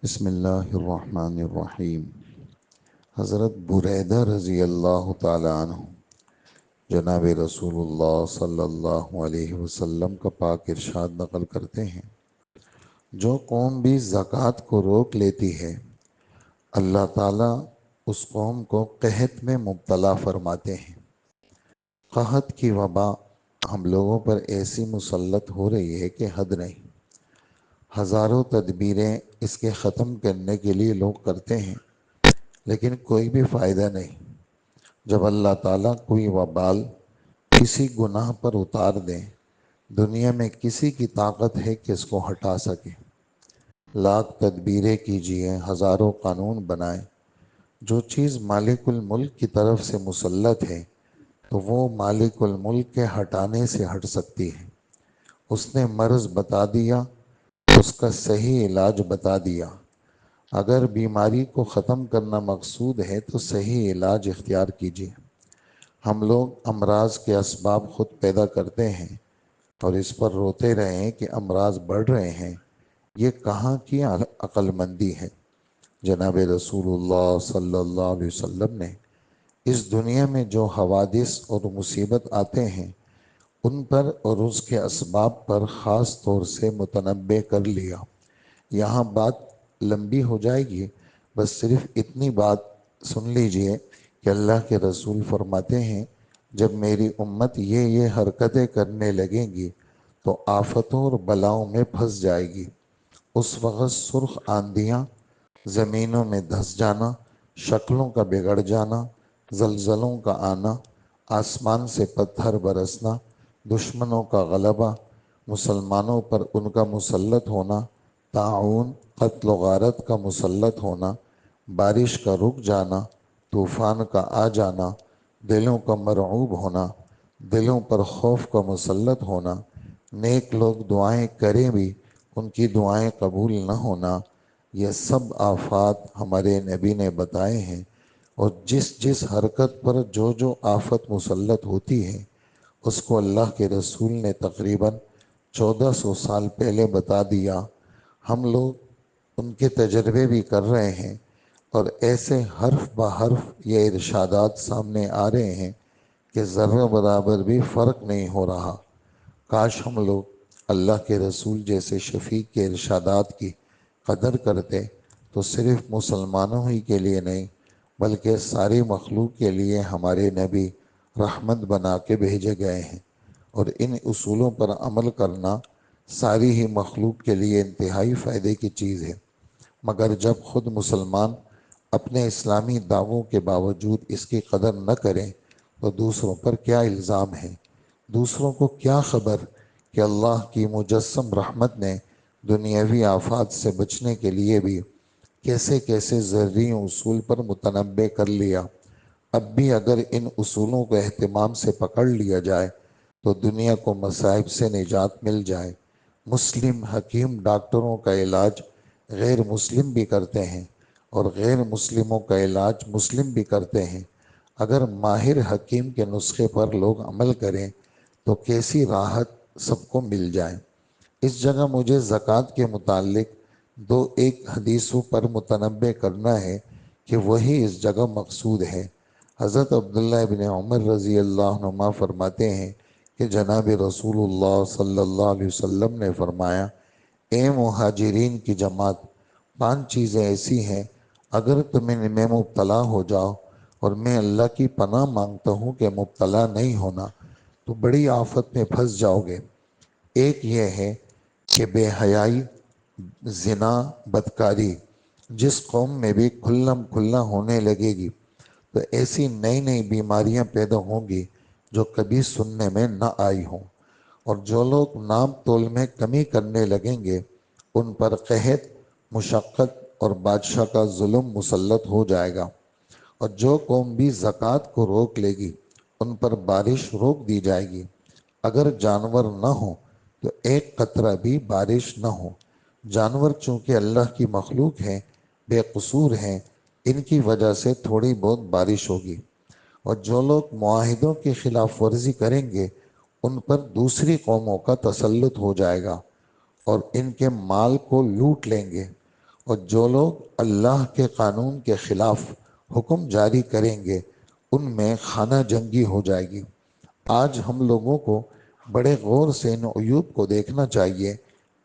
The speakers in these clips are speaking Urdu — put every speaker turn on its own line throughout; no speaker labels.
بسم اللہ الرحمن الرحیم۔ حضرت بریدہ رضی اللہ تعالی عنہ جناب رسول اللہ صلی اللہ علیہ وسلم کا پاک ارشاد نقل کرتے ہیں، جو قوم بھی زکوٰۃ کو روک لیتی ہے اللہ تعالیٰ اس قوم کو قحط میں مبتلا فرماتے ہیں۔ قحط کی وبا ہم لوگوں پر ایسی مسلط ہو رہی ہے کہ حد نہیں۔ ہزاروں تدبیریں اس کے ختم کرنے کے لیے لوگ کرتے ہیں، لیکن کوئی بھی فائدہ نہیں۔ جب اللہ تعالیٰ کوئی وبال کسی گناہ پر اتار دیں، دنیا میں کسی کی طاقت ہے کہ اس کو ہٹا سکے۔ لاکھ تدبیریں کیجئے، ہزاروں قانون بنائیں، جو چیز مالک الملک کی طرف سے مسلط ہے تو وہ مالک الملک کے ہٹانے سے ہٹ سکتی ہے۔ اس نے مرض بتا دیا، اس کا صحیح علاج بتا دیا۔ اگر بیماری کو ختم کرنا مقصود ہے تو صحیح علاج اختیار کیجیے۔ ہم لوگ امراض کے اسباب خود پیدا کرتے ہیں اور اس پر روتے رہیں کہ امراض بڑھ رہے ہیں، یہ کہاں کی عقل مندی ہے۔ جناب رسول اللہ صلی اللہ علیہ وسلم نے اس دنیا میں جو حوادث اور مصیبت آتے ہیں ان پر اور اس کے اسباب پر خاص طور سے متنبع کر لیا۔ یہاں بات لمبی ہو جائے گی، بس صرف اتنی بات سن لیجئے کہ اللہ کے رسول فرماتے ہیں، جب میری امت یہ حرکتیں کرنے لگیں گی تو آفتوں اور بلاؤں میں پھنس جائے گی۔ اس وقت سرخ آندیاں، زمینوں میں دھس جانا، شکلوں کا بگڑ جانا، زلزلوں کا آنا، آسمان سے پتھر برسنا، دشمنوں کا غلبہ، مسلمانوں پر ان کا مسلط ہونا، طاعون، قتل و غارت کا مسلط ہونا، بارش کا رک جانا، طوفان کا آ جانا، دلوں کا مرعوب ہونا، دلوں پر خوف کا مسلط ہونا، نیک لوگ دعائیں کریں بھی ان کی دعائیں قبول نہ ہونا، یہ سب آفات ہمارے نبی نے بتائے ہیں۔ اور جس حرکت پر جو آفت مسلط ہوتی ہے اس کو اللہ کے رسول نے تقریباً 1400 سال پہلے بتا دیا۔ ہم لوگ ان کے تجربے بھی کر رہے ہیں اور ایسے حرف بہ حرف یہ ارشادات سامنے آ رہے ہیں کہ ذرہ برابر بھی فرق نہیں ہو رہا۔ کاش ہم لوگ اللہ کے رسول جیسے شفیق کے ارشادات کی قدر کرتے تو صرف مسلمانوں ہی کے لیے نہیں بلکہ ساری مخلوق کے لیے ہمارے نبی رحمت بنا کے بھیجے گئے ہیں، اور ان اصولوں پر عمل کرنا ساری ہی مخلوق کے لیے انتہائی فائدے کی چیز ہے۔ مگر جب خود مسلمان اپنے اسلامی دعووں کے باوجود اس کی قدر نہ کریں تو دوسروں پر کیا الزام ہے؟ دوسروں کو کیا خبر کہ اللہ کی مجسم رحمت نے دنیاوی آفات سے بچنے کے لیے بھی کیسے کیسے ذرّی اصول پر متنبع کر لیا۔ اب بھی اگر ان اصولوں کو اہتمام سے پکڑ لیا جائے تو دنیا کو مصائب سے نجات مل جائے۔ مسلم حکیم ڈاکٹروں کا علاج غیر مسلم بھی کرتے ہیں اور غیر مسلموں کا علاج مسلم بھی کرتے ہیں۔ اگر ماہر حکیم کے نسخے پر لوگ عمل کریں تو کیسی راحت سب کو مل جائے۔ اس جگہ مجھے زکوٰۃ کے متعلق ایک حدیثوں پر متنبع کرنا ہے کہ وہی اس جگہ مقصود ہے۔ حضرت عبداللہ ابن عمر رضی اللہ عنہما فرماتے ہیں کہ جناب رسول اللہ صلی اللہ علیہ وسلم نے فرمایا، اے مہاجرین کی جماعت، 5 چیزیں ایسی ہیں اگر تم ان میں مبتلا ہو جاؤ، اور میں اللہ کی پناہ مانگتا ہوں کہ مبتلا نہیں ہونا، تو بڑی آفت میں پھنس جاؤ گے۔ ایک یہ ہے کہ بے حیائی، زنا، بدکاری جس قوم میں بھی کھلم کھلا ہونے لگے گی تو ایسی نئی نئی بیماریاں پیدا ہوں گی جو کبھی سننے میں نہ آئی ہوں، اور جو لوگ نام تول میں کمی کرنے لگیں گے ان پر قحط، مشقت اور بادشاہ کا ظلم مسلط ہو جائے گا، اور جو قوم بھی زکوٰۃ کو روک لے گی ان پر بارش روک دی جائے گی۔ اگر جانور نہ ہوں تو ایک قطرہ بھی بارش نہ ہو۔ جانور چونکہ اللہ کی مخلوق ہیں، بے قصور ہیں، ان کی وجہ سے تھوڑی بہت بارش ہوگی، اور جو لوگ معاہدوں کی خلاف ورزی کریں گے ان پر دوسری قوموں کا تسلط ہو جائے گا اور ان کے مال کو لوٹ لیں گے، اور جو لوگ اللہ کے قانون کے خلاف حکم جاری کریں گے ان میں خانہ جنگی ہو جائے گی۔ آج ہم لوگوں کو بڑے غور سے ان عیوب کو دیکھنا چاہیے،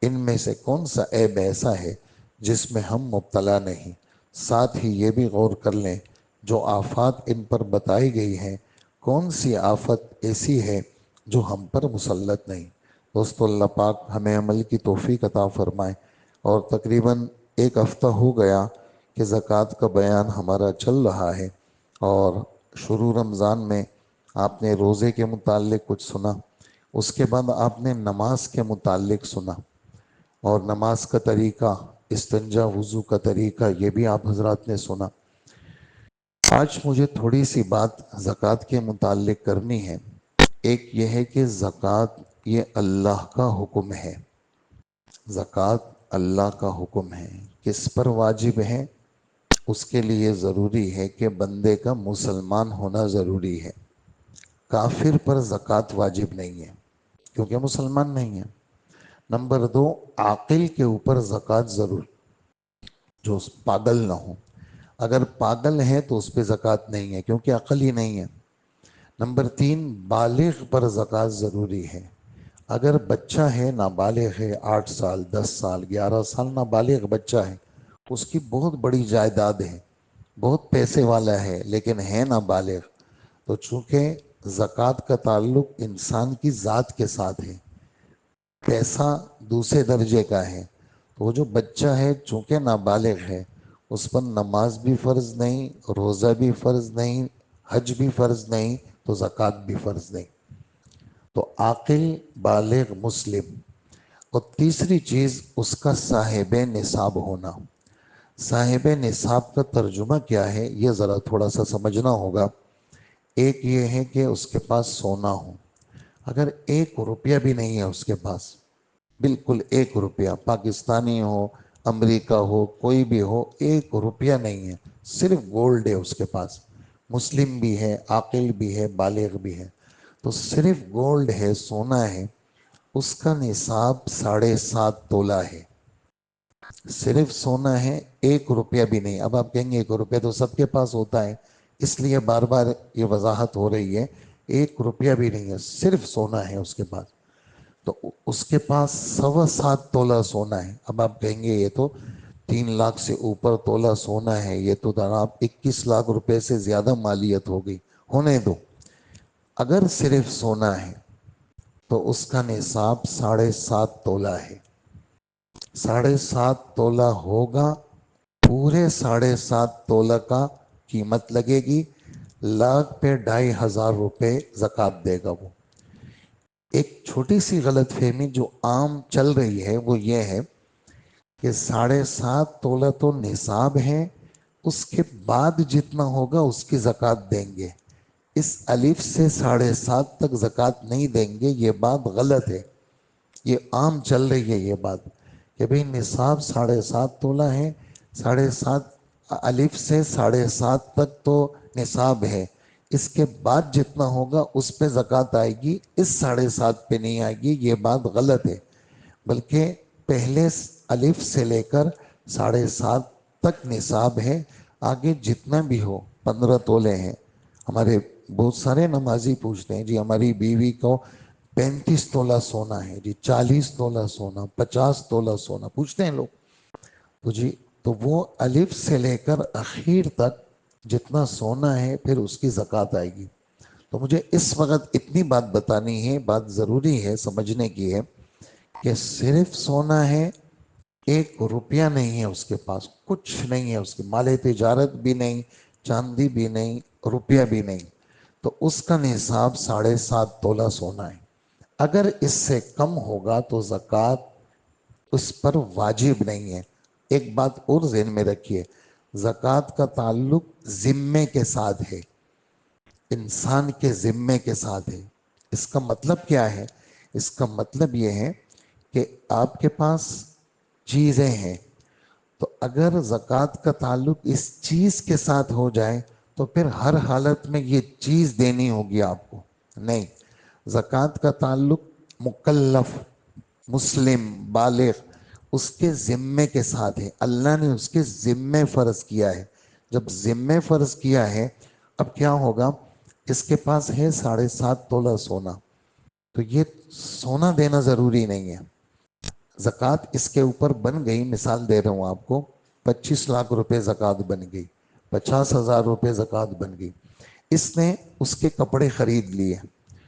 ان میں سے کون سا عیب ایسا ہے جس میں ہم مبتلا نہیں۔ ساتھ ہی یہ بھی غور کر لیں جو آفات ان پر بتائی گئی ہیں کون سی آفت ایسی ہے جو ہم پر مسلط نہیں۔ دوستو، اللہ پاک ہمیں عمل کی توفیق عطا فرمائے۔ اور تقریباً ایک ہفتہ ہو گیا کہ زکوٰۃ کا بیان ہمارا چل رہا ہے، اور شروع رمضان میں آپ نے روزے کے متعلق کچھ سنا، اس کے بعد آپ نے نماز کے متعلق سنا، اور نماز کا طریقہ، استنجا وضو کا طریقہ، یہ بھی آپ حضرات نے سنا۔ آج مجھے تھوڑی سی بات زکوٰۃ کے متعلق کرنی ہے۔ ایک یہ ہے کہ زکوٰۃ یہ اللہ کا حکم ہے۔ زکوٰۃ اللہ کا حکم ہے، کس پر واجب ہے؟ اس کے لیے ضروری ہے کہ بندے کا مسلمان ہونا ضروری ہے۔ کافر پر زکوٰۃ واجب نہیں ہے کیونکہ مسلمان نہیں ہے۔ نمبر 2، عاقل کے اوپر زکوٰۃ ضرور، جو پاگل نہ ہو۔ اگر پاگل ہے تو اس پہ زکوٰۃ نہیں ہے کیونکہ عقل ہی نہیں ہے۔ نمبر 3، بالغ پر زکوٰۃ ضروری ہے۔ اگر بچہ ہے، نابالغ ہے، 8 سال 10 سال 11 سال نابالغ بچہ ہے، اس کی بہت بڑی جائیداد ہے، بہت پیسے والا ہے، لیکن ہے نابالغ، تو چونکہ زکوٰۃ کا تعلق انسان کی ذات کے ساتھ ہے، پیسہ دوسرے درجے کا ہے، تو وہ جو بچہ ہے چونکہ نابالغ ہے، اس پر نماز بھی فرض نہیں، روزہ بھی فرض نہیں، حج بھی فرض نہیں، تو زکوٰۃ بھی فرض نہیں۔ تو عاقل، بالغ، مسلم۔ اور تیسری چیز اس کا صاحب نصاب ہونا۔ صاحب نصاب کا ترجمہ کیا ہے یہ ذرا تھوڑا سا سمجھنا ہوگا۔ ایک یہ ہے کہ اس کے پاس سونا ہو، اگر 1 روپیہ بھی نہیں ہے اس کے پاس، بالکل 1 روپیہ، پاکستانی ہو، امریکہ ہو، کوئی بھی ہو، 1 روپیہ نہیں ہے، صرف گولڈ ہے اس کے پاس، مسلم بھی ہے، عاقل بھی ہے، بالغ بھی ہے، تو صرف گولڈ ہے، سونا ہے، اس کا نصاب 7.5 تولہ ہے۔ صرف سونا ہے، 1 روپیہ بھی نہیں۔ اب آپ کہیں گے 1 روپیہ تو سب کے پاس ہوتا ہے، اس لیے بار بار یہ وضاحت ہو رہی ہے، 1 روپیہ بھی نہیں ہے، صرف سونا ہے اس کے پاس، تو اس کے پاس 7.25 تولہ سونا ہے۔ اب آپ کہیں گے یہ تو 3 لاکھ سے اوپر تولہ سونا ہے، یہ تو جناب 21 لاکھ روپے سے زیادہ مالیت ہو گئی، ہونے دو۔ اگر صرف سونا ہے تو اس کا نصاب 7.5 تولہ ہے۔ 7.5 تولہ ہوگا، پورے 7.5 تولہ کا قیمت لگے گی، لاکھ پہ 2,500 روپے زکوٰۃ دے گا وہ۔ ایک چھوٹی سی غلط فہمی جو عام چل رہی ہے وہ یہ ہے کہ 7.5 تولہ تو نصاب ہے، اس کے بعد جتنا ہوگا اس کی زکوٰۃ دیں گے، اس الف سے 7.5 تک زکوٰۃ نہیں دیں گے، یہ بات غلط ہے۔ یہ عام چل رہی ہے یہ بات کہ بھئی نصاب 7.5 تولہ ہے، 7.5 الف سے 7.5 تک تو نصاب ہے، اس کے بعد جتنا ہوگا اس پہ زکوٰۃ آئے گی، اس 7.5 پہ نہیں آئے گی، یہ بات غلط ہے۔ بلکہ پہلے الف سے لے کر 7.5 تک نصاب ہے، آگے جتنا بھی ہو 15 تولے ہیں۔ ہمارے بہت سارے نمازی پوچھتے ہیں جی ہماری بیوی کو 35 تولہ سونا ہے جی، 40 تولہ سونا، 50 تولہ سونا، پوچھتے ہیں لوگ، تو جی تو وہ الف سے لے کر اخیر تک جتنا سونا ہے پھر اس کی زکوٰۃ آئے گی۔ تو مجھے اس وقت اتنی بات بتانی ہے، بات ضروری ہے سمجھنے کی ہے کہ صرف سونا ہے، 1 روپیہ نہیں ہے اس کے پاس، کچھ نہیں ہے اس کے، مال تجارت بھی نہیں، چاندی بھی نہیں، روپیہ بھی نہیں، تو اس کا نصاب 7.5 تولہ سونا ہے۔ اگر اس سے کم ہوگا تو زکوٰۃ اس پر واجب نہیں ہے۔ ایک بات اور ذہن میں رکھیے، زکوٰۃ کا تعلق ذمے کے ساتھ ہے، انسان کے ذمے کے ساتھ ہے۔ اس کا مطلب کیا ہے؟ اس کا مطلب یہ ہے کہ آپ کے پاس چیزیں ہیں، تو اگر زکوٰۃ کا تعلق اس چیز کے ساتھ ہو جائے تو پھر ہر حالت میں یہ چیز دینی ہوگی آپ کو، نہیں۔ زکوٰۃ کا تعلق مکلف، مسلم، بالغ، اس کے ذمے کے ساتھ ہے، اللہ نے اس کے ذمے فرض کیا ہے۔ جب ذمے فرض کیا ہے، اب کیا ہوگا، اس کے پاس ہے 7.5 تولہ سونا، تو یہ سونا دینا ضروری نہیں ہے، زکوٰۃ اس کے اوپر بن گئی۔ مثال دے رہا ہوں آپ کو، 25 لاکھ روپے زکوٰۃ بن گئی، 50,000 روپے زکوٰۃ بن گئی۔ اس نے اس کے کپڑے خرید لیے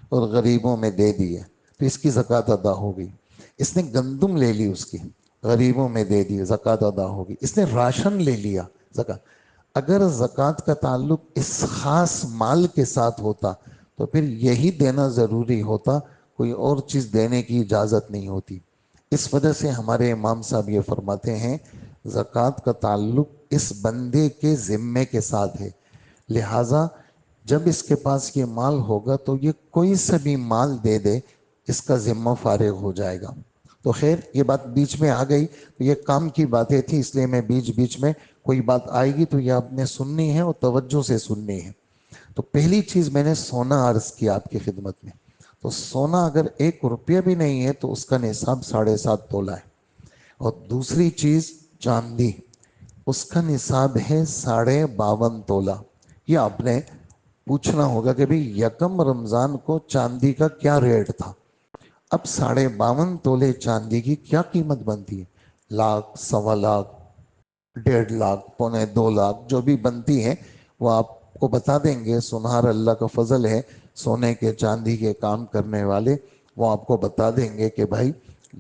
اور غریبوں میں دے دیے، تو اس کی زکوٰۃ ادا ہو گئی۔ اس نے گندم لے لی، اس کی غریبوں میں دے دی، زکوٰۃ ادا ہو گئی۔ اس نے راشن لے لیا، زکوٰۃ۔ اگر زکوٰۃ کا تعلق اس خاص مال کے ساتھ ہوتا تو پھر یہی دینا ضروری ہوتا، کوئی اور چیز دینے کی اجازت نہیں ہوتی۔ اس وجہ سے ہمارے امام صاحب یہ فرماتے ہیں زکوٰۃ کا تعلق اس بندے کے ذمے کے ساتھ ہے، لہٰذا جب اس کے پاس یہ مال ہوگا تو یہ کوئی سا بھی مال دے دے، اس کا ذمہ فارغ ہو جائے گا۔ تو خیر یہ بات بیچ میں آ گئی، تو یہ کام کی باتیں تھیں، اس لیے میں بیچ میں کوئی بات آئے گی تو یہ آپ نے سننی ہے اور توجہ سے سننی ہے۔ تو پہلی چیز میں نے سونا عرض کیا آپ کی خدمت میں، تو سونا اگر 1 روپیہ بھی نہیں ہے تو اس کا نصاب 7.5 تولہ ہے۔ اور دوسری چیز چاندی، اس کا نصاب ہے 52.5 تولہ۔ یہ آپ نے پوچھنا ہوگا کہ بھئی یکم رمضان کو چاندی کا کیا ریٹ تھا؟ اب 52.5 تولے چاندی کی کیا قیمت بنتی ہے؟ 1,00,000، 1.25 لاکھ، 1.5 لاکھ، 2.25 لاکھ جو بھی بنتی ہے وہ آپ کو بتا دیں گے۔ سنہار اللہ کا فضل ہے، سونے کے چاندی کے کام کرنے والے وہ آپ کو بتا دیں گے کہ بھائی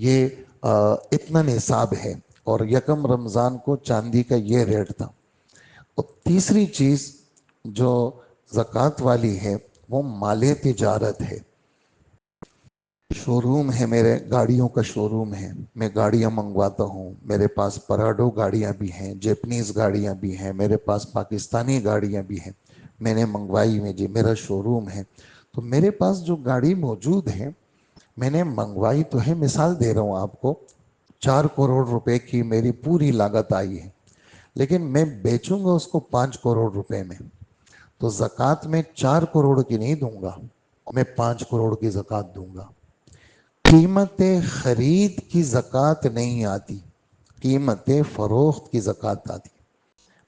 یہ اتنا نصاب ہے، اور یکم رمضان کو چاندی کا یہ ریٹ تھا۔ اور تیسری چیز جو زکوٰۃ والی ہے وہ مال تجارت ہے۔ شو روم ہے میرے، گاڑیوں کا شو روم ہے، میں گاڑیاں منگواتا ہوں، میرے پاس پراڈو گاڑیاں بھی ہیں، جیپنیز گاڑیاں بھی ہیں، میرے پاس پاکستانی گاڑیاں بھی ہیں، میں نے منگوائی ہوئی جی، میرا شو روم ہے۔ تو میرے پاس جو گاڑی موجود ہے، میں نے منگوائی تو ہے، مثال دے رہا ہوں آپ کو، 4 کروڑ روپے کی میری پوری لاگت آئی ہے، لیکن میں بیچوں گا اس کو 5 کروڑ روپے میں، تو زکوٰۃ میں 4 کروڑ کی نہیں دوں گا، میں 5 کروڑ کی زکوٰۃ دوں گا۔ قیمت خرید کی زکوٰۃ نہیں آتی، قیمت فروخت کی زکوٰۃ آتی۔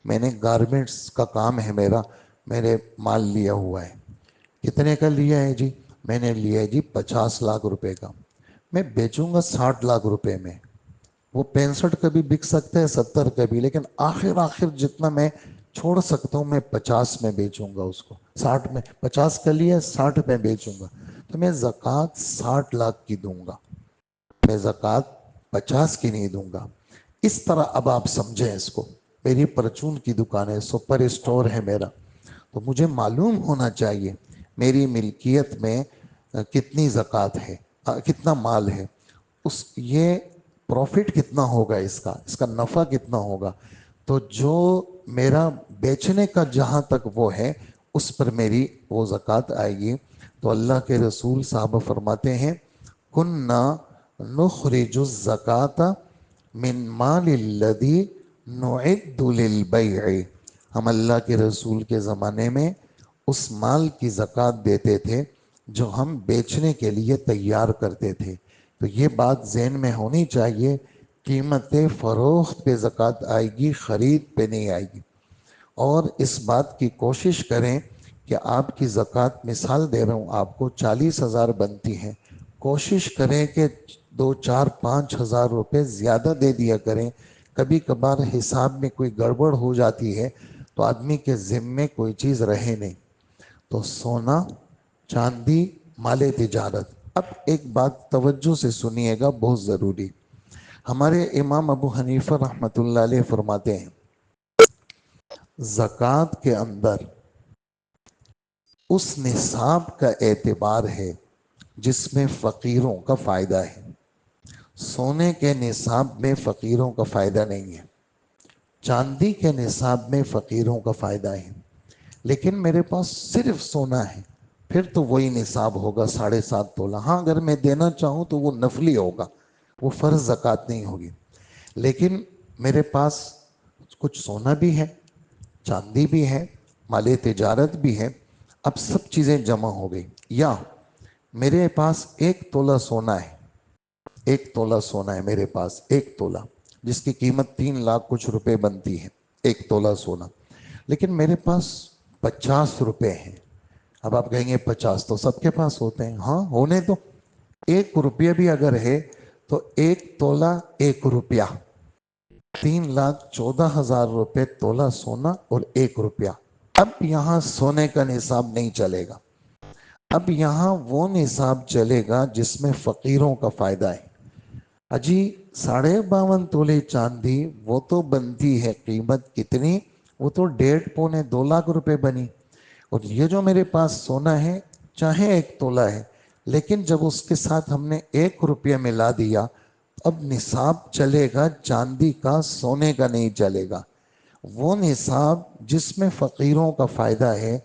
میں نے گارمنٹس کا کام ہے میرا، میں نے مال لیا ہوا ہے، کتنے کا لیا ہے جی؟ میں نے لیا ہے جی 50 لاکھ روپے کا، میں بیچوں گا 60 لاکھ روپے میں، وہ 65 کا بھی بک سکتا ہے، 70 کا بھی، لیکن آخر جتنا میں چھوڑ سکتا ہوں میں 50 میں بیچوں گا اس کو، 60 میں، 50 کا لیا 60 میں بیچوں گا، تو میں زکوٰۃ 60 لاکھ کی دوں گا، میں زکوٰۃ 50 کی نہیں دوں گا۔ اس طرح اب آپ سمجھیں اس کو، میری پرچون کی دکان ہے، سپر اسٹور ہے میرا، تو مجھے معلوم ہونا چاہیے میری ملکیت میں کتنی زکوٰۃ ہے، کتنا مال ہے، یہ پروفٹ کتنا ہوگا، اس کا نفع کتنا ہوگا، تو جو میرا بیچنے کا جہاں تک وہ ہے اس پر میری وہ زکوٰۃ آئے گی۔ تو اللہ کے رسول صاحب فرماتے ہیں کننا نخرج الزکاۃ من مال الذی نعد للبیع، ہم اللہ کے رسول کے زمانے میں اس مال کی زکوٰۃ دیتے تھے جو ہم بیچنے کے لیے تیار کرتے تھے۔ تو یہ بات ذہن میں ہونی چاہیے، قیمت فروخت پہ زکوٰۃ آئے گی، خرید پہ نہیں آئے گی۔ اور اس بات کی کوشش کریں کہ آپ کی زکوٰۃ، مثال دے رہا ہوں آپ کو، 40,000 بنتی ہے، کوشش کریں کہ 2، 4، 5 ہزار روپے زیادہ دے دیا کریں۔ کبھی کبھار حساب میں کوئی گڑبڑ ہو جاتی ہے تو آدمی کے ذمے کوئی چیز رہے نہیں۔ تو سونا، چاندی، مال تجارت۔ اب ایک بات توجہ سے سنیے گا، بہت ضروری، ہمارے امام ابو حنیفہ رحمۃ اللہ علیہ فرماتے ہیں زکوٰۃ کے اندر اس نصاب کا اعتبار ہے جس میں فقیروں کا فائدہ ہے، سونے کے نصاب میں فقیروں کا فائدہ نہیں ہے، چاندی کے نصاب میں فقیروں کا فائدہ ہے، لیکن میرے پاس صرف سونا ہے، پھر تو وہی نصاب ہوگا 7.5 تولہ۔ ہاں اگر میں دینا چاہوں تو وہ نفلی ہوگا، وہ فرض زکوٰۃ نہیں ہوگی، لیکن میرے پاس کچھ سونا بھی ہے، چاندی بھی ہے، مال تجارت بھی ہے، اب سب چیزیں جمع ہو گئی، یا میرے پاس 1 تولہ سونا ہے ایک تولہ سونا ہے میرے پاس، ایک تولہ، جس کی قیمت 3 لاکھ کچھ روپے بنتی ہے، ایک تولہ سونا، لیکن میرے پاس 50 روپے ہیں۔ اب آپ کہیں گے 50 تو سب کے پاس ہوتے ہیں، ہاں ہونے دو، 1 روپیہ بھی اگر ہے تو ایک تولہ 1 روپیہ، 3,14,000 روپے تولہ سونا اور 1 روپیہ۔ اب یہاں سونے کا نصاب نہیں چلے گا، اب یہاں وہ نصاب چلے گا جس میں فقیروں کا فائدہ ہے۔ اجی 52.5 تولے چاندی وہ تو بنتی ہے قیمت کتنی، وہ تو 1.5 پونے 2 لاکھ روپے بنی، اور یہ جو میرے پاس سونا ہے چاہے 1 تولہ ہے، لیکن جب اس کے ساتھ ہم نے 1 روپیہ ملا دیا، اب نصاب چلے گا چاندی کا، سونے کا نہیں چلے گا۔ وہ نصاب جس میں فقیروں کا فائدہ ہے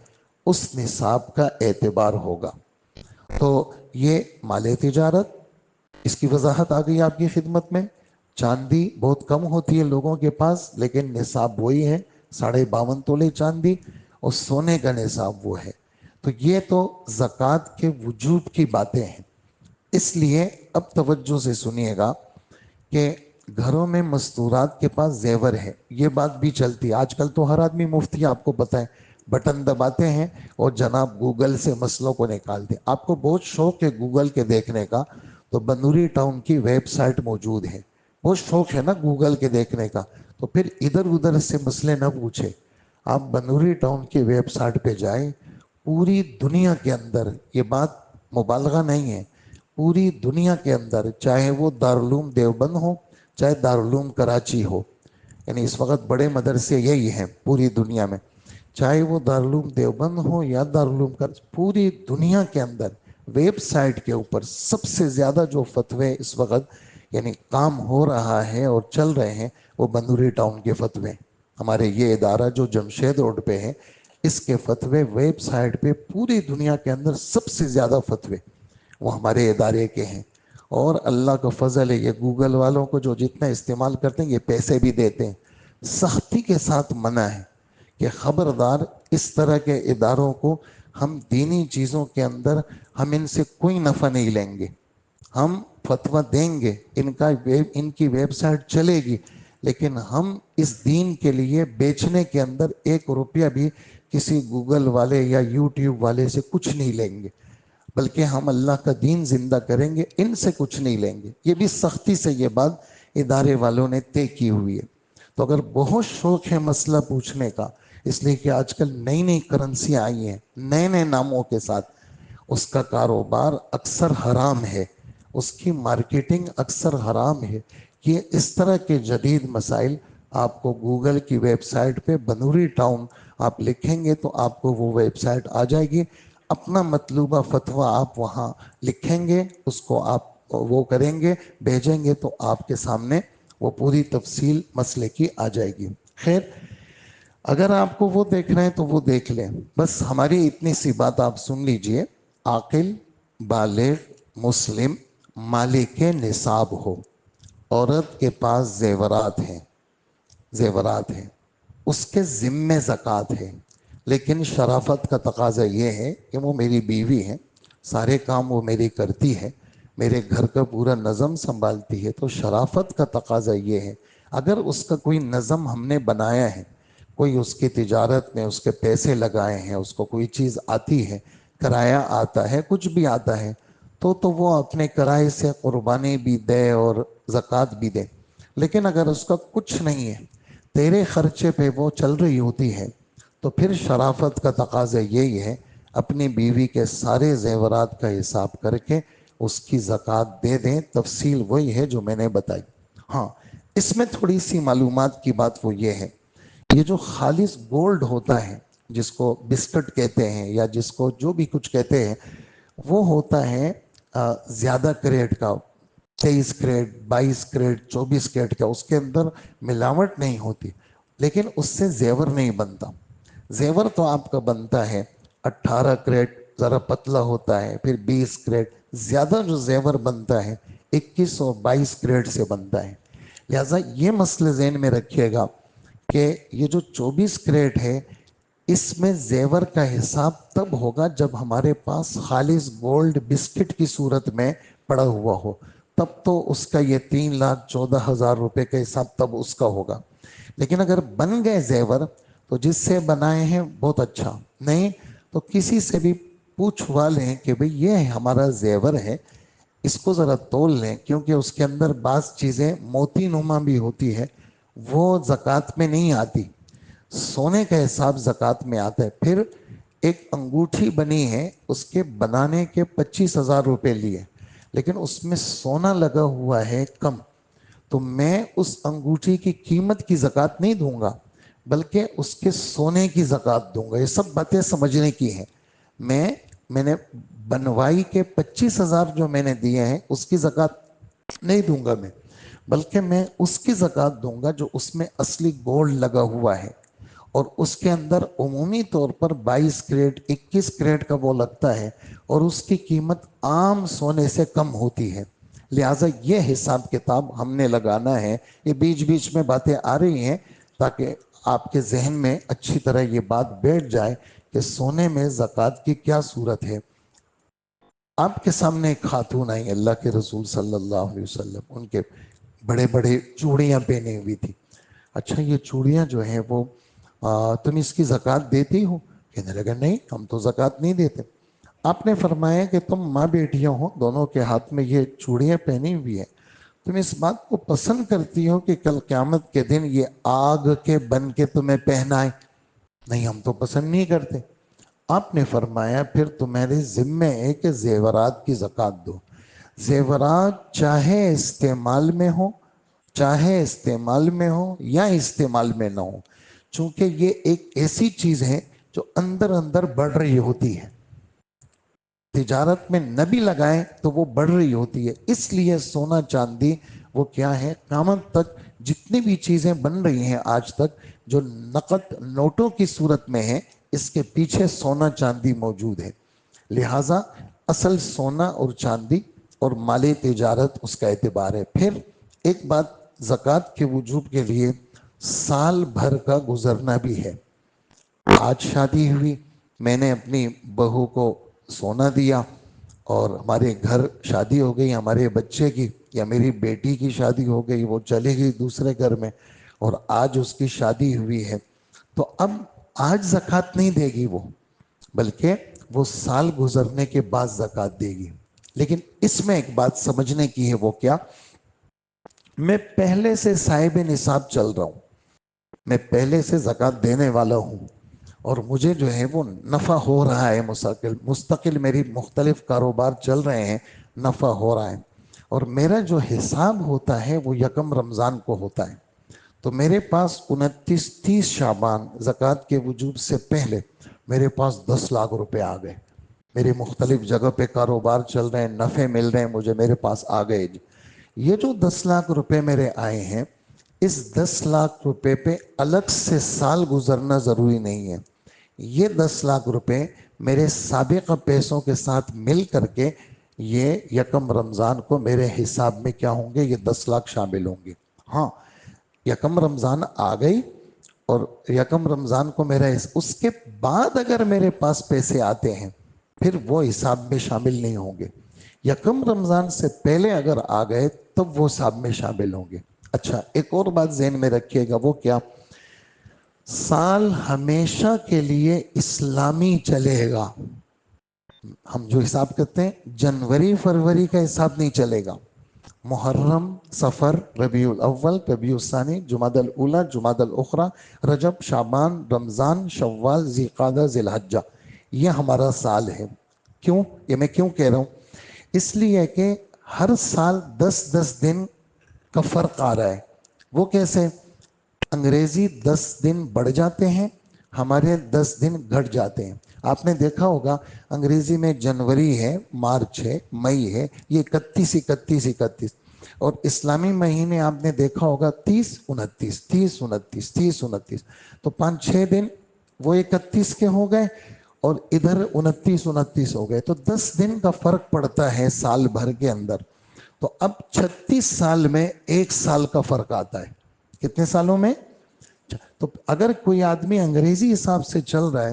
اس نصاب کا اعتبار ہوگا۔ تو یہ مال تجارت، اس کی وضاحت آ گئی آپ کی خدمت میں۔ چاندی بہت کم ہوتی ہے لوگوں کے پاس، لیکن نصاب وہی ہے 52.5 تولے چاندی، اور سونے کا نصاب وہ ہے۔ تو یہ تو زکوٰۃ کے وجوب کی باتیں ہیں۔ اس لیے اب توجہ سے سنیے گا کہ گھروں میں مستورات کے پاس زیور ہے، یہ بات بھی چلتی ہے۔ آج کل تو ہر آدمی مفتی، آپ کو پتہ ہے، بٹن دباتے ہیں اور جناب گوگل سے مسئلوں کو نکالتے ہیں۔ آپ کو بہت شوق ہے گوگل کے دیکھنے کا، تو بنوری ٹاؤن کی ویب سائٹ موجود ہے، بہت شوق ہے نا گوگل کے دیکھنے کا، تو پھر ادھر ادھر سے مسئلے نہ پوچھے، آپ بنوری ٹاؤن کی ویب سائٹ پہ جائیں۔ پوری دنیا کے اندر، یہ بات مبالغہ نہیں ہے، پوری دنیا کے اندر، چاہے وہ دارالعلوم دیوبند ہو، چاہے دارالعلوم کراچی ہو، یعنی اس وقت بڑے مدرسے یہی ہیں پوری دنیا میں، چاہے وہ دارالعلوم دیوبند ہو یا دارالعلوم کراچی، پوری دنیا کے اندر ویب سائٹ کے اوپر سب سے زیادہ جو فتوے اس وقت یعنی کام ہو رہا ہے اور چل رہے ہیں، وہ بنوری ٹاؤن کے فتوے، ہمارے یہ ادارہ جو جمشید روڈ پہ ہے، اس کے فتوے ویب سائٹ پہ پوری دنیا کے اندر سب سے زیادہ فتوے وہ ہمارے ادارے کے ہیں۔ اور اللہ کا فضل ہے، یہ گوگل والوں کو جو جتنا استعمال کرتے ہیں یہ پیسے بھی دیتے ہیں۔ سختی کے ساتھ منع ہے کہ خبردار اس طرح کے اداروں کو، ہم دینی چیزوں کے اندر ہم ان سے کوئی نفع نہیں لیں گے، ہم فتویٰ دیں گے، ان کی ویب سائٹ چلے گی، لیکن ہم اس دین کے لیے بیچنے کے اندر 1 روپیہ بھی کسی گوگل والے یا یوٹیوب والے سے کچھ نہیں لیں گے، بلکہ ہم اللہ کا دین زندہ کریں گے، ان سے کچھ نہیں لیں گے۔ یہ بھی سختی سے یہ بات ادارے والوں نے طے کی ہوئی ہے۔ تو اگر بہت شوق ہے مسئلہ پوچھنے کا، اس لیے کہ آج کل نئی نئی کرنسی آئی ہیں نئے نئے ناموں کے ساتھ، اس کا کاروبار اکثر حرام ہے، اس کی مارکیٹنگ اکثر حرام ہے۔ یہ اس طرح کے جدید مسائل آپ کو گوگل کی ویب سائٹ پہ بنوری ٹاؤن آپ لکھیں گے تو آپ کو وہ ویب سائٹ آ جائے گی، اپنا مطلوبہ فتویٰ آپ وہاں لکھیں گے، اس کو آپ وہ کریں گے، بھیجیں گے، تو آپ کے سامنے وہ پوری تفصیل مسئلے کی آ جائے گی۔ خیر، اگر آپ کو وہ دیکھنا ہے تو وہ دیکھ لیں، بس ہماری اتنی سی بات آپ سن لیجئے۔ عاقل، بالغ، مسلم، مالک نصاب ہو، عورت کے پاس زیورات ہیں، اس کے ذمے زکوٰۃ ہے، لیکن شرافت کا تقاضا یہ ہے کہ وہ میری بیوی ہے، سارے کام وہ میری کرتی ہے، میرے گھر کا پورا نظم سنبھالتی ہے، تو شرافت کا تقاضا یہ ہے، اگر اس کا کوئی نظم ہم نے بنایا ہے، کوئی اس کی تجارت میں اس کے پیسے لگائے ہیں، اس کو کوئی چیز آتی ہے، کرایہ آتا ہے، کچھ بھی آتا ہے، تو وہ اپنے کرائے سے قربانی بھی دے اور زکوٰۃ بھی دے۔ لیکن اگر اس کا کچھ نہیں ہے، تیرے خرچے پہ وہ چل رہی ہوتی ہے، تو پھر شرافت کا تقاضا یہی ہے، اپنی بیوی کے سارے زیورات کا حساب کر کے اس کی زکوٰۃ دے دیں۔ تفصیل وہی ہے جو میں نے بتائی۔ ہاں، اس میں تھوڑی سی معلومات کی بات وہ یہ ہے، یہ جو خالص گولڈ ہوتا ہے، جس کو بسکٹ کہتے ہیں یا جس کو جو بھی کچھ کہتے ہیں، وہ ہوتا ہے زیادہ کریٹ کا، 23 کریٹ، 22 کریٹ، 24 کریٹ کا، اس کے اندر ملاوٹ نہیں ہوتی، لیکن اس سے زیور نہیں بنتا۔ زیور تو آپ کا بنتا ہے 18 کریٹ، ذرا پتلا ہوتا ہے، پھر 20 کریٹ، زیادہ جو زیور بنتا ہے 21 اور 22 کریٹ سے بنتا ہے۔ لہٰذا یہ مسئلہ ذہن میں رکھیے گا کہ یہ جو 24 کریٹ ہے، اس میں زیور کا حساب تب ہوگا جب ہمارے پاس خالص گولڈ بسکٹ کی صورت میں پڑا ہوا ہو، تب تو اس کا یہ 3,14,000 روپے کا حساب تب اس کا ہوگا. لیکن اگر بن گئے زیور تو جس سے بنائے ہیں بہت اچھا، نہیں تو کسی سے بھی پوچھوا لیں کہ بھئی یہ ہمارا زیور ہے، اس کو ذرا تول لیں، کیونکہ اس کے اندر بعض چیزیں موتی نما بھی ہوتی ہے، وہ زکوٰۃ میں نہیں آتی، سونے کا حساب زکوٰۃ میں آتا ہے. پھر ایک انگوٹھی بنی ہے، اس کے بنانے کے 25,000 روپے لیے، لیکن اس میں سونا لگا ہوا ہے کم، تو میں اس انگوٹھی کی قیمت کی زکوٰۃ نہیں دوں گا بلکہ اس کے سونے کی زکوٰۃ دوں گا. یہ سب باتیں سمجھنے کی ہیں. میں نے بنوائی کے 25,000 جو میں نے دیے ہیں اس کی زکوٰۃ نہیں دوں گا میں، بلکہ میں اس کی زکوٰۃ دوں گا جو اس میں اصلی گولڈ لگا ہوا ہے، اور اس کے اندر عمومی طور پر 22 کریٹ 21 کریٹ کا وہ لگتا ہے، اور اس کی قیمت عام سونے سے کم ہوتی ہے. لہٰذا یہ حساب کتاب ہم نے لگانا ہے. یہ بیچ بیچ میں باتیں آ رہی ہیں تاکہ آپ کے ذہن میں اچھی طرح یہ بات بیٹھ جائے کہ سونے میں زکوٰۃ کی کیا صورت ہے. آپ کے سامنے ایک خاتون آئی، اللہ کے رسول صلی اللہ علیہ وسلم، ان کے بڑے بڑے چوڑیاں پہنی ہوئی تھی. اچھا یہ چوڑیاں جو ہیں وہ تم اس کی زکوٰۃ دیتی ہو؟ کہنے لگا نہیں، ہم تو زکوٰۃ نہیں دیتے. آپ نے فرمایا کہ تم ماں بیٹیاں ہو، دونوں کے ہاتھ میں یہ چوڑیاں پہنی ہوئی ہیں، تم اس بات کو پسند کرتی ہو کہ کل قیامت کے دن یہ آگ کے بن کے تمہیں پہنائے؟ نہیں، ہم تو پسند نہیں کرتے. آپ نے فرمایا پھر تمہارے ذمے ہے کہ زیورات کی زکوٰۃ دو. زیورات چاہے استعمال میں ہو یا استعمال میں نہ ہو، چونکہ یہ ایک ایسی چیز ہے جو اندر اندر بڑھ رہی ہوتی ہے، تجارت میں نہ بھی لگائیں تو وہ بڑھ رہی ہوتی ہے. اس لیے سونا چاندی وہ کیا ہے، قیامت تک جتنی بھی چیزیں بن رہی ہیں آج تک جو نقد نوٹوں کی صورت میں ہیں، اس کے پیچھے سونا چاندی موجود ہے. لہٰذا اصل سونا اور چاندی اور مالی تجارت اس کا اعتبار ہے. پھر ایک بات زکوٰۃ کے وجوب کے لیے سال بھر کا گزرنا بھی ہے. آج شادی ہوئی، میں نے اپنی بہو کو سونا دیا اور ہمارے گھر شادی ہو گئی ہمارے بچے کی، یا میری بیٹی کی شادی ہو گئی، وہ چلی گئی دوسرے گھر میں اور آج اس کی شادی ہوئی ہے، تو اب آج زکوٰۃ نہیں دے گی وہ، بلکہ وہ سال گزرنے کے بعد زکوٰۃ دے گی. لیکن اس میں ایک بات سمجھنے کی ہے، وہ کیا، میں پہلے سے صاحب نصاب چل رہا ہوں، میں پہلے سے زکوٰۃ دینے والا ہوں، اور مجھے جو ہے وہ نفع ہو رہا ہے، مستقل میری مختلف کاروبار چل رہے ہیں، نفع ہو رہا ہے، اور میرا جو حساب ہوتا ہے وہ یکم رمضان کو ہوتا ہے. تو میرے پاس 29-30 شعبان زکوٰۃ کے وجوب سے پہلے میرے پاس 10 لاکھ روپے آ گئے. میرے مختلف جگہ پہ کاروبار چل رہے ہیں، نفع مل رہے ہیں مجھے، میرے پاس آ گئے. یہ جو 10 لاکھ روپے میرے آئے ہیں، اس 10 لاکھ روپے پہ الگ سے سال گزرنا ضروری نہیں ہے. یہ 10 لاکھ روپے میرے سابقہ پیسوں کے ساتھ مل کر کے یہ یکم رمضان کو میرے حساب میں کیا ہوں گے، یہ 10 لاکھ شامل ہوں گے. ہاں، یکم رمضان آ گئی اور یکم رمضان کو میرا اس کے بعد اگر میرے پاس پیسے آتے ہیں پھر وہ حساب میں شامل نہیں ہوں گے. یکم رمضان سے پہلے اگر آ گئے تب وہ حساب میں شامل ہوں گے. اچھا، ایک اور بات ذہن میں رکھیے گا، وہ کیا، سال ہمیشہ کے لیے اسلامی چلے گا. ہم جو حساب کرتے ہیں جنوری فروری کا حساب نہیں چلے گا. محرم، صفر، ربیع الاول، ربیع الثانی، جمادی الاولی، جمادی الاخری، رجب، شعبان، رمضان، شوال، ذی القعدہ، ذی الحجہ، یہ ہمارا سال ہے. کیوں، یہ میں کیوں کہہ رہا ہوں، اس لیے کہ ہر سال 10 دن کا فرق آ رہا ہے. وہ کیسے، انگریزی 10 دن بڑھ جاتے ہیں، ہمارے 10 دن گھٹ جاتے ہیں. آپ نے دیکھا ہوگا انگریزی میں جنوری ہے، مارچ ہے، مئی ہے، یہ 31 اور اسلامی مہینے آپ نے دیکھا ہوگا 30 29 تو 5-6 دن وہ 31 کے ہو گئے اور ادھر 29 ہو گئے، تو 10 دن کا فرق پڑتا ہے سال بھر کے اندر. تو اب 36 سال میں 1 سال کا فرق آتا ہے. کتنے سالوں میں، تو اگر کوئی آدمی انگریزی حساب سے چل رہا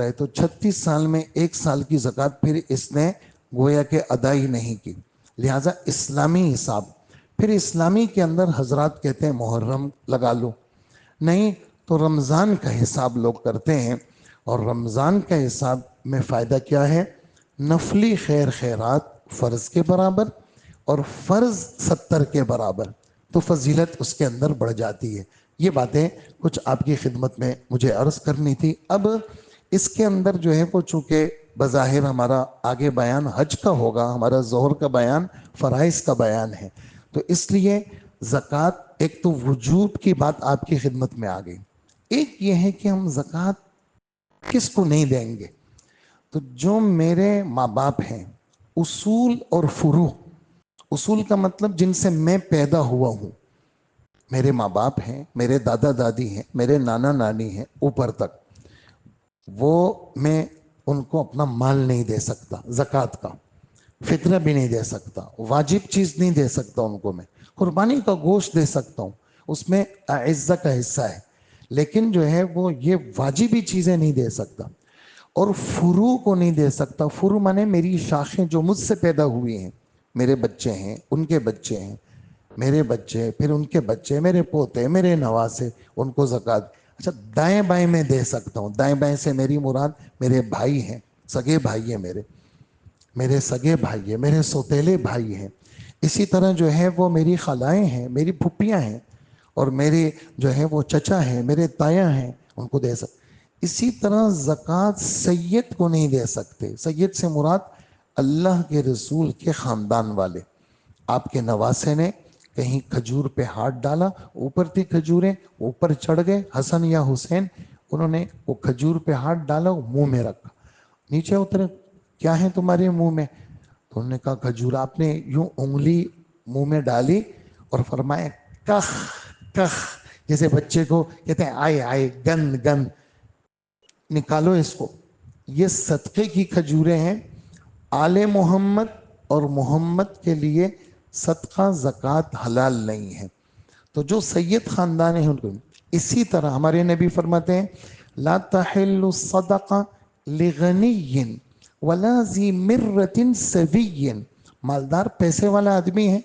ہے تو 36 سال میں 1 سال کی زکوٰۃ پھر اس نے گویا کہ ادا ہی نہیں کی. لہٰذا اسلامی حساب، پھر اسلامی کے اندر حضرات کہتے ہیں محرم لگا لو، نہیں تو رمضان کا حساب لوگ کرتے ہیں، اور رمضان کا حساب میں فائدہ کیا ہے؟ نفلی خیر خیرات فرض کے برابر اور فرض 70 کے برابر، تو فضیلت اس کے اندر بڑھ جاتی ہے۔ یہ باتیں کچھ آپ کی خدمت میں مجھے عرض کرنی تھی۔ اب اس کے اندر جو ہے وہ چونکہ بظاہر ہمارا آگے بیان حج کا ہوگا، ہمارا ظہر کا بیان فرائض کا بیان ہے، تو اس لیے زکوٰۃ ایک تو وجوب کی بات آپ کی خدمت میں آ گئی، ایک یہ ہے کہ ہم زکوٰۃ کس کو نہیں دیں گے؟ تو جو میرے ماں باپ ہیں، اصول اور فروع، اصول کا مطلب جن سے میں پیدا ہوا ہوں، میرے ماں باپ ہیں، میرے دادا دادی ہیں، میرے نانا نانی ہیں اوپر تک، وہ میں ان کو اپنا مال نہیں دے سکتا زکوٰۃ کا، فطرہ بھی نہیں دے سکتا، واجب چیز نہیں دے سکتا ان کو، میں قربانی کا گوشت دے سکتا ہوں، اس میں اعزہ کا حصہ ہے، لیکن جو ہے وہ یہ واجبی چیزیں نہیں دے سکتا، اور فروع کو نہیں دے سکتا۔ فروع مانے میری شاخیں جو مجھ سے پیدا ہوئی ہیں، میرے بچے ہیں، ان کے بچے ہیں، میرے بچے، پھر ان کے بچے، میرے پوتے، میرے نواسے، ان کو زکوٰۃ۔ اچھا دائیں بائیں میں دے سکتا ہوں، دائیں بائیں سے میری مراد میرے بھائی ہیں، سگے بھائی ہیں، میرے سگے بھائی ہیں، میرے سوتیلے بھائی ہیں، اسی طرح جو ہے وہ میری خالائیں ہیں، میری پھپھیاں ہیں، اور میرے جو ہے وہ چچا ہیں، میرے تایا ہیں، ان کو دے سکتے۔ اسی طرح زکوٰۃ سید کو نہیں دے سکتے۔ سید سے مراد اللہ کے رسول کے خاندان والے۔ آپ کے نواسے نے کہیں کھجور پہ ہاتھ ڈالا، اوپر تھی کھجوریں، اوپر چڑھ گئے، حسن یا حسین، انہوں نے وہ کھجور پہ ہاتھ ڈالا، وہ منہ میں رکھا، نیچے اترے، کیا ہے تمہارے منہ میں؟ تو انہوں نے کہا کھجور۔ آپ نے یوں انگلی منہ میں ڈالی اور فرمایا کخ کخ، جیسے بچے کو کہتے ہیں آئے آئے، گند گند، نکالو اس کو۔ یہ صدقے کی کھجوریں ہیں، آل محمد اور محمد کے لیے صدقہ زکوٰۃ حلال نہیں ہے، تو جو سید خاندان ہیں ان کو۔ اسی طرح ہمارے نبی فرماتے ہیں لا تحل الصدقہ لغنی ولا ذی مرۃ سوی، مالدار پیسے والا آدمی ہے،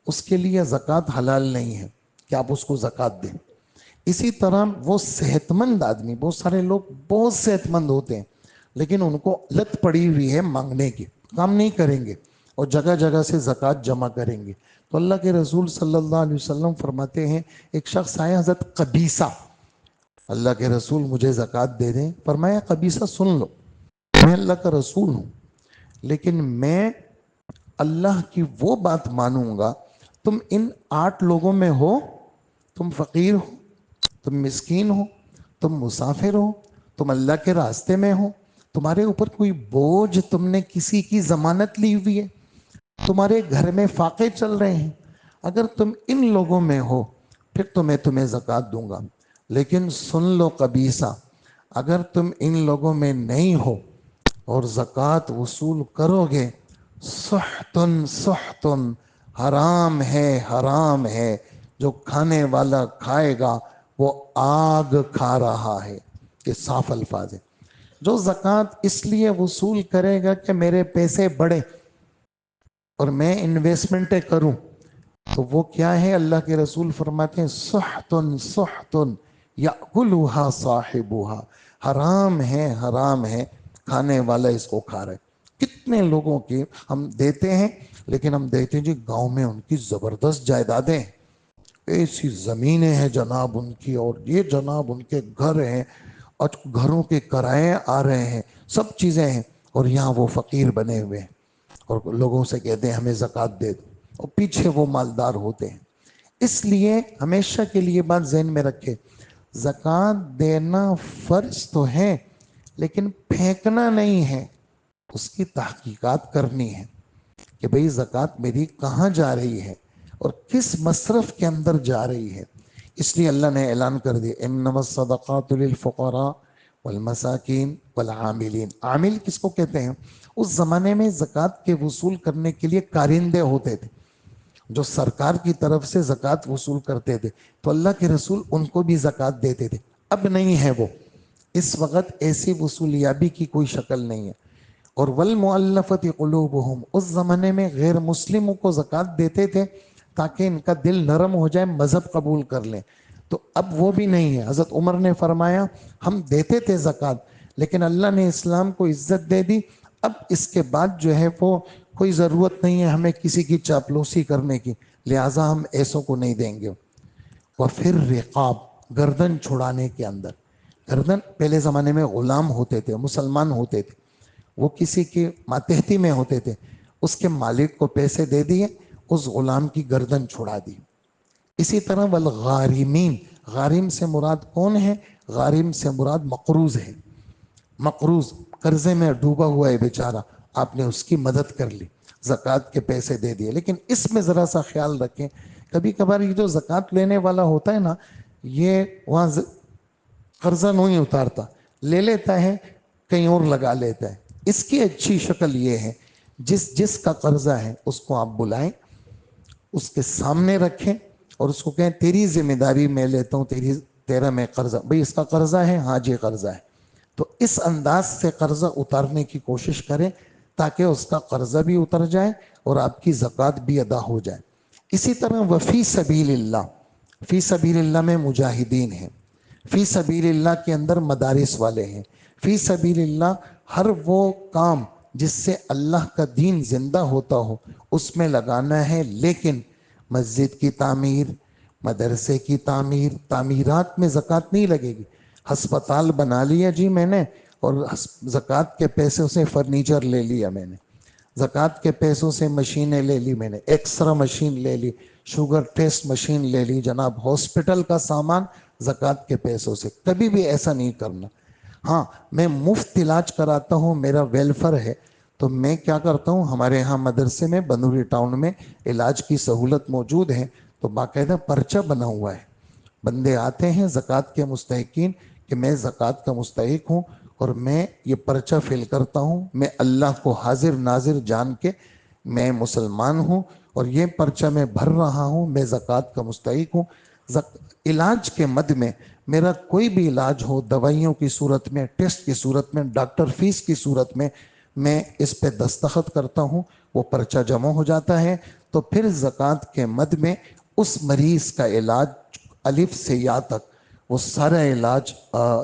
اس کے لیے زکوٰۃ حلال نہیں ہے کہ آپ اس کو زکوٰۃ دیں۔ اسی طرح وہ صحت مند آدمی، بہت سارے لوگ بہت صحت مند ہوتے ہیں لیکن ان کو لت پڑی ہوئی ہے مانگنے کی، کام نہیں کریں گے اور جگہ جگہ سے زکوٰۃ جمع کریں گے، تو اللہ کے رسول صلی اللہ علیہ وسلم فرماتے ہیں ایک شخص آیا حضرت قبیصہ، اللہ کے رسول مجھے زکوٰۃ دے دیں۔ فرمایا قبیصہ سن لو، میں اللہ کا رسول ہوں لیکن میں اللہ کی وہ بات مانوں گا، تم ان 8 لوگوں میں ہو، تم فقیر ہو، تم مسکین ہو، تم مسافر ہو، تم اللہ کے راستے میں ہو، تمہارے اوپر کوئی بوجھ، تم نے کسی کی ضمانت لی ہوئی ہے، تمہارے گھر میں فاقے چل رہے ہیں، اگر تم ان لوگوں میں ہو پھر تو میں تمہیں زکوٰۃ دوں گا، لیکن سن لو قبیصہ، اگر تم ان لوگوں میں نہیں ہو اور زکوٰۃ وصول کرو گے، سحتن سحتن، حرام ہے حرام ہے، جو کھانے والا کھائے گا وہ آگ کھا رہا ہے۔ یہ صاف الفاظ ہے۔ جو زکوٰۃ اس لیے وصول کرے گا کہ میرے پیسے بڑھے اور میں انویسٹمنٹیں کروں، تو وہ کیا ہے؟ اللہ کے رسول فرماتے ہیں سحتن سحتن یأکلھا صاحبھا، حرام ہے حرام ہے، کھانے والا اس کو کھا رہا ہے۔ کتنے لوگوں کی ہم دیتے ہیں، لیکن ہم دیتے ہیں جی گاؤں میں ان کی زبردست جائیدادیں ہیں، ایسی زمینیں ہیں جناب ان کی، اور یہ جناب ان کے گھر ہیں، اور گھروں کے کرائے آ رہے ہیں، سب چیزیں ہیں، اور یہاں وہ فقیر بنے ہوئے ہیں اور لوگوں سے کہتے ہیں ہمیں زکوٰۃ دے دو، اور پیچھے وہ مالدار ہوتے ہیں۔ اس لیے ہمیشہ کے لیے بات ذہن میں رکھے، زکوٰۃ دینا فرض تو ہے لیکن پھینکنا نہیں ہے، اس کی تحقیقات کرنی ہے کہ بھئی زکوٰۃ میری کہاں جا رہی ہے اور کس مصرف کے اندر جا رہی ہے۔ اس لیے اللہ نے اعلان کر دیا انما الصدقات للفقراء والمساکین والعاملین۔ عامل کس کو کہتے ہیں؟ اس زمانے میں زکوٰۃ کے وصول کرنے کے لیے کارندے ہوتے تھے جو سرکار کی طرف سے زکوٰۃ وصول کرتے تھے، تو اللہ کے رسول ان کو بھی زکوٰۃ دیتے تھے۔ اب نہیں ہے وہ، اس وقت ایسی وصولیابی کی کوئی شکل نہیں ہے، اور والمؤلفۃ قلوبہم، اس زمانے میں غیر مسلموں کو زکوٰۃ دیتے تھے تاکہ ان کا دل نرم ہو جائے، مذہب قبول کر لیں. تو اب وہ بھی نہیں ہے. حضرت عمر نے فرمایا ہم دیتے تھے زکوٰۃ، لیکن اللہ نے اسلام کو عزت دے دی، اب اس کے بعد جو ہے وہ کوئی ضرورت نہیں ہے ہمیں کسی کی چاپلوسی کرنے کی، لہٰذا ہم ایسوں کو نہیں دیں گے. وَفِي الرِّقَابِ، گردن چھڑانے کے اندر. گردن پہلے زمانے میں غلام ہوتے تھے، مسلمان ہوتے تھے، وہ کسی کے ماتحتی میں ہوتے تھے، اس کے مالک کو پیسے دے دیے، اس غلام کی گردن چھڑا دی. اسی طرح والغارمین، غارم سے مراد کون ہے؟ غارم سے مراد مقروض ہے. مقروض قرضے میں ڈوبا ہوا ہے بیچارہ، آپ نے اس کی مدد کر لی، زکوٰۃ کے پیسے دے دیے. لیکن اس میں ذرا سا خیال رکھیں، کبھی کبھار یہ جو زکوٰۃ لینے والا ہوتا ہے نا، یہ وہاں قرضہ نہیں اتارتا، لے لیتا ہے کہیں اور لگا لیتا ہے. اس کی اچھی شکل یہ ہے، جس کا قرضہ ہے اس کو آپ بلائیں، اس کے سامنے رکھیں اور اس کو کہیں تیری ذمہ داری میں لیتا ہوں، تیرا میں قرضہ، بھئی اس کا قرضہ ہے، ہاں جی قرضہ ہے. تو اس انداز سے قرضہ اتارنے کی کوشش کریں تاکہ اس کا قرضہ بھی اتر جائے اور آپ کی زکوٰۃ بھی ادا ہو جائے. اسی طرح وفی سبیل اللہ، فی سبیل اللہ میں مجاہدین ہیں، فی سبیل اللہ کے اندر مدارس والے ہیں. فی سبیل اللہ ہر وہ کام جس سے اللہ کا دین زندہ ہوتا ہو اس میں لگانا ہے. لیکن مسجد کی تعمیر، مدرسے کی تعمیر، تعمیرات میں زکوٰۃ نہیں لگے گی. ہسپتال بنا لیا جی میں نے اور زکوٰۃ کے پیسوں سے فرنیچر لے لیا میں نے، زکوٰۃ کے پیسوں سے مشینیں لے لی میں نے، ایکسرا مشین لے لی، شوگر ٹیسٹ مشین لے لی جناب، ہاسپٹل کا سامان زکوٰۃ کے پیسوں سے. کبھی بھی ایسا نہیں کرنا. ہاں میں مفت علاج کراتا ہوں، میرا ویلفر ہے، تو میں کیا کرتا ہوں، ہمارے ہاں مدرسے میں بنوری ٹاؤن میں علاج کی سہولت موجود ہے، تو باقاعدہ پرچہ بنا ہوا ہے. بندے آتے ہیں زکوٰۃ کے مستحقین کہ میں زکوٰۃ کا مستحق ہوں اور میں یہ پرچہ فل کرتا ہوں، میں اللہ کو حاضر ناظر جان کے میں مسلمان ہوں اور یہ پرچہ میں بھر رہا ہوں، میں زکوٰۃ کا مستحق ہوں. علاج کے مد میں میرا کوئی بھی علاج ہو، دوائیوں کی صورت میں، ٹیسٹ کی صورت میں، ڈاکٹر فیس کی صورت میں اس پہ دستخط کرتا ہوں، وہ پرچہ جمع ہو جاتا ہے. تو پھر زکوٰۃ کے مد میں اس مریض کا علاج الف سے یا تک وہ سارا علاج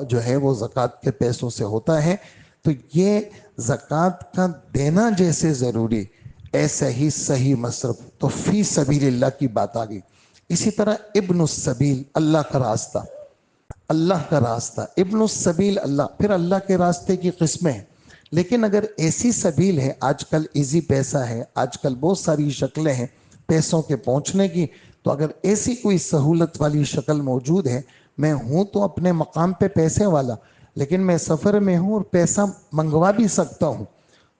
جو ہے وہ زکوٰۃ کے پیسوں سے ہوتا ہے. تو یہ زکوٰۃ کا دینا جیسے ضروری ایسا ہی صحیح مصرف. تو فی سبیل اللہ کی بات آ گئی. اسی طرح ابن السبیل، اللہ کا راستہ، اللہ کا راستہ، ابن السبیل اللہ. پھر اللہ کے راستے کی قسمیں ہیں، لیکن اگر ایسی سبیل ہے، آج کل ایزی پیسہ ہے، آج کل بہت ساری شکلیں ہیں پیسوں کے پہنچنے کی، تو اگر ایسی کوئی سہولت والی شکل موجود ہے، میں ہوں تو اپنے مقام پہ پیسے والا، لیکن میں سفر میں ہوں اور پیسہ منگوا بھی سکتا ہوں،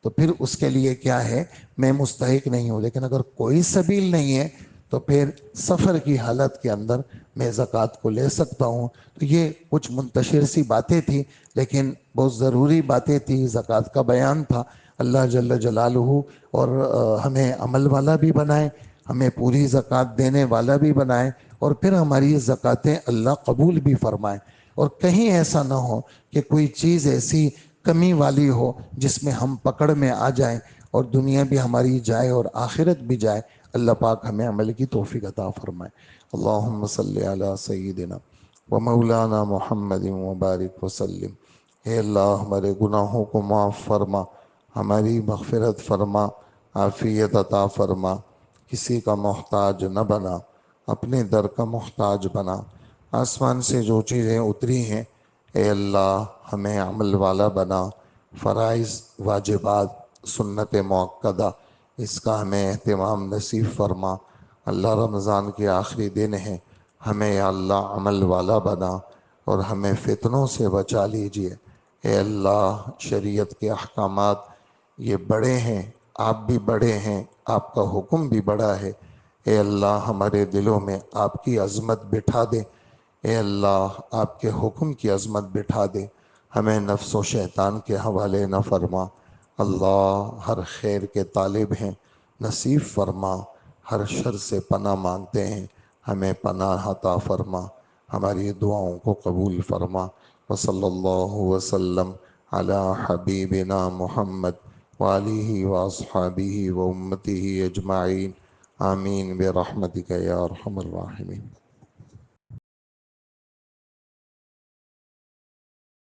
تو پھر اس کے لیے کیا ہے، میں مستحق نہیں ہوں. لیکن اگر کوئی سبیل نہیں ہے تو پھر سفر کی حالت کے اندر میں زکوٰۃ کو لے سکتا ہوں. تو یہ کچھ منتشر سی باتیں تھیں، لیکن بہت ضروری باتیں تھیں، زکوٰۃ کا بیان تھا. اللہ جل جلالہ اور ہمیں عمل والا بھی بنائے، ہمیں پوری زکوٰۃ دینے والا بھی بنائے، اور پھر ہماری زکوٰتیں اللہ قبول بھی فرمائے. اور کہیں ایسا نہ ہو کہ کوئی چیز ایسی کمی والی ہو جس میں ہم پکڑ میں آ جائیں اور دنیا بھی ہماری جائے اور آخرت بھی جائے. اللہ پاک ہمیں عمل کی توفیق عطا فرمائے. اللہم صلی علی سیدنا و مولانا محمد وبارک وسلم. اے اللہ ہمارے گناہوں کو معاف فرما، ہماری مغفرت فرما، عافیت عطا فرما، کسی کا محتاج نہ بنا، اپنے در کا محتاج بنا. آسمان سے جو چیزیں اتری ہیں اے اللہ ہمیں عمل والا بنا، فرائض، واجبات، سنت مؤکدہ اس کا ہمیں اہتمام نصیب فرما. اللہ رمضان کے آخری دن ہیں، ہمیں یا اللہ عمل والا بنا اور ہمیں فتنوں سے بچا لیجئے. اے اللہ شریعت کے احکامات یہ بڑے ہیں، آپ بھی بڑے ہیں، آپ کا حکم بھی بڑا ہے. اے اللہ ہمارے دلوں میں آپ کی عظمت بٹھا دے، اے اللہ آپ کے حکم کی عظمت بٹھا دے، ہمیں نفس و شیطان کے حوالے نہ فرما. اللہ ہر خیر کے طالب ہیں، نصیب فرما، ہر شر سے پناہ مانگتے ہیں، ہمیں پناہ عطا فرما، ہماری دعاؤں کو قبول فرما. وصلی اللہ وسلم علی حبیبنا محمد وآلہ وأصحابہ وأمتہ أجمعین آمین برحمتک یا ارحم الراحمین.